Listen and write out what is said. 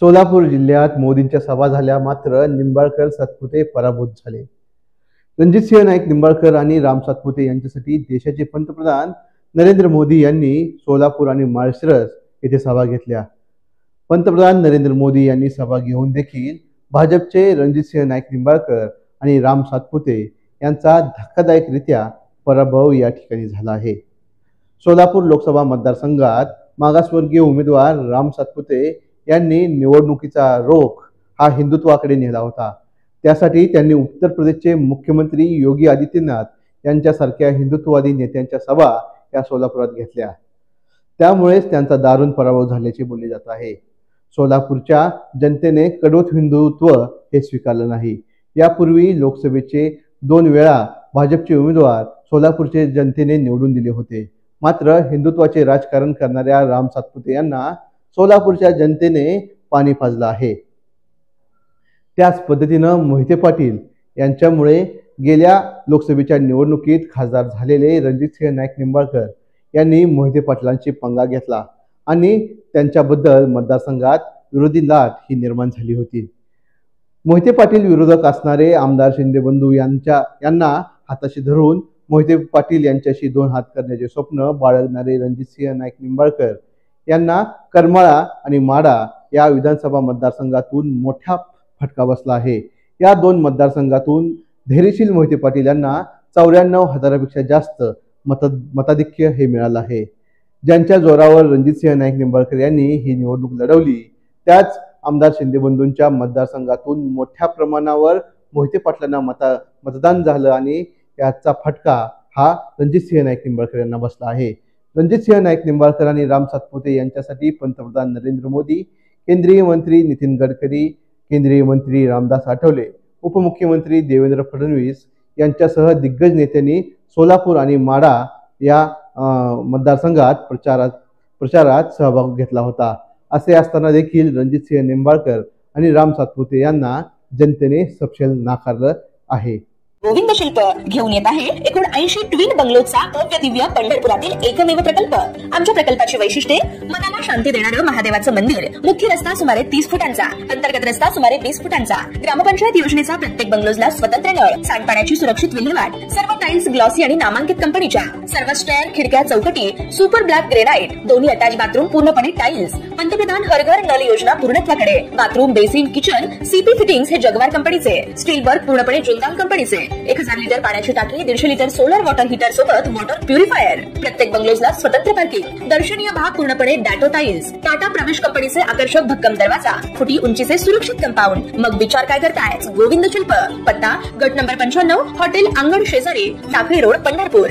सोलापूर जिल्ह्यात मोदींच्या सभा झाल्या, मात्र निंबाळकर सातपुते पराभूत झाले. रणजितसिंह नाईक निंबाळकर आणि राम सातपुते यांच्यासाठी देशाचे पंतप्रधान नरेंद्र मोदी यांनी सोलापूर आणि माळशिरस येथे सभा घेतल्या. पंतप्रधान नरेंद्र मोदी यांनी सभा घेऊन देखील भाजपचे रणजितसिंह नाईक निंबाळकर आणि राम सातपुते यांचा धक्कादायकरित्या पराभव या ठिकाणी झाला आहे. सोलापूर लोकसभा मतदारसंघात मागासवर्गीय उमेदवार राम सातपुते यांनी निवडणुकीचा रोख हा हिंदुत्वाकडे नेला होता. त्यासाठी त्यांनी उत्तर प्रदेशचे मुख्यमंत्री योगी आदित्यनाथ यांच्यासारख्या हिंदुत्ववादी नेत्यांच्या सभा या सोलापुरात घेतल्या. त्यामुळेच त्यांचा दारुण पराभव झाल्याचे बोलले जात आहे. सोलापूरच्या जनतेने कडवट हिंदुत्व हे स्वीकारलं नाही. यापूर्वी लोकसभेचे 2 वेळा भाजपचे उमेदवार सोलापूरचे जनतेने निवडून दिले होते. मात्र हिंदुत्वाचे राजकारण करणाऱ्या राम सातपुते यांना सोलापूरच्या जनतेने पाणी पाजलं आहे. त्याच पद्धतीनं मोहिते पाटील यांच्यामुळे गेल्या लोकसभेच्या निवडणुकीत खासदार झालेले रणजितसिंह नाईक निंबाळकर यांनी मोहिते पाटलांची पंगा घेतला आणि त्यांच्याबद्दल मतदारसंघात विरोधी लाट ही निर्माण झाली होती. मोहिते पाटील विरोधक असणारे आमदार शिंदे बंधू यांना हाताशी धरून मोहिते पाटील यांच्याशी 2 हात करण्याचे स्वप्न बाळगणारे रणजितसिंह नाईक निंबाळकर यांना करमाळा आणि माढा या विधानसभा मतदारसंघातून मोठा फटका बसला आहे. या 2 मतदारसंघातून धैर्यशील मोहिते पाटील यांना 94,000पेक्षा जास्त मताधिक्य हे मिळालं आहे. ज्यांच्या जोरावर रणजितसिंह नाईक निंबाळकर यांनी ही निवडणूक लढवली, त्याच आमदार शिंदे बंधूंच्या मतदारसंघातून मोठ्या प्रमाणावर मोहिते पाटलांना मतदान झालं आणि याचा फटका हा रणजितसिंह नाईक निंबाळकर यांना बसला आहे. रणजितसिंह नाईक निंबाळकर आणि राम सातपुते यांच्यासाठी पंतप्रधान नरेंद्र मोदी, केंद्रीय मंत्री नितीन गडकरी, केंद्रीय मंत्री रामदास आठवले, उपमुख्यमंत्री देवेंद्र फडणवीस यांच्यासह दिग्गज नेत्यांनी सोलापूर आणि माढा या मतदारसंघात प्रचारात सहभाग घेतला होता. असे असताना देखील रणजितसिंह निंबाळकर आणि राम सातपुते यांना जनतेने सपशेल नाकारलं आहे. गोविंद शिल्प घेऊन येत आहे 79 ट्विन बंगलोचा भव्य दिव्य पंढरपुरातील एकमेव प्रकल्प. आमच्या प्रकल्पाची वैशिष्ट्ये: मनाला शांती देणारं महादेवाचं मंदिर, मुख्य रस्ता सुमारे 30 फुटांचा, अंतर्गत रस्ता सुमारे 20 फुटांचा, ग्रामपंचायत योजनेचा प्रत्येक बंगलोजला स्वतंत्र नळ, सांडपाण्याची सुरक्षित विल्हेवाट, सर्व टाइल्स ग्लॉसी आणि नामांकित कंपनीच्या, सर्व स्टेअर, खिडक्या, चौकटी सुपर ब्लॅक ग्रेनाइट, दोन्ही अटॅच बाथरूम पूर्णपणे टाइल्स, पंतप्रधान हर घर नल योजना पूर्णत्वाकडे, bathroom, basin, kitchen CP fittings हे जगवार कंपनीचे, स्टील वर्क पूर्णपणे जुंदाल कंपनीचे, 1000 लिटर पाण्याची टाकी, 150 लिटर सोलर वॉटर हीटर सोबत वॉटर प्युरिफायर, प्रत्येक बंगलोजला स्वतंत्र पार्किंग, दर्शनीय भाग पूर्णपणे डॅटो टाइल्स, टाटा प्रवेश कंपनीचे आकर्षक भक्कम दरवाजा, फुटी उंचीचे सुरक्षित कंपाऊंड. मग विचार काय करताय? गोविंद शिल्प, पत्ता गट नंबर 95, हॉटेल अंगण शेजारी, टाकळी रोड, पंढरपूर.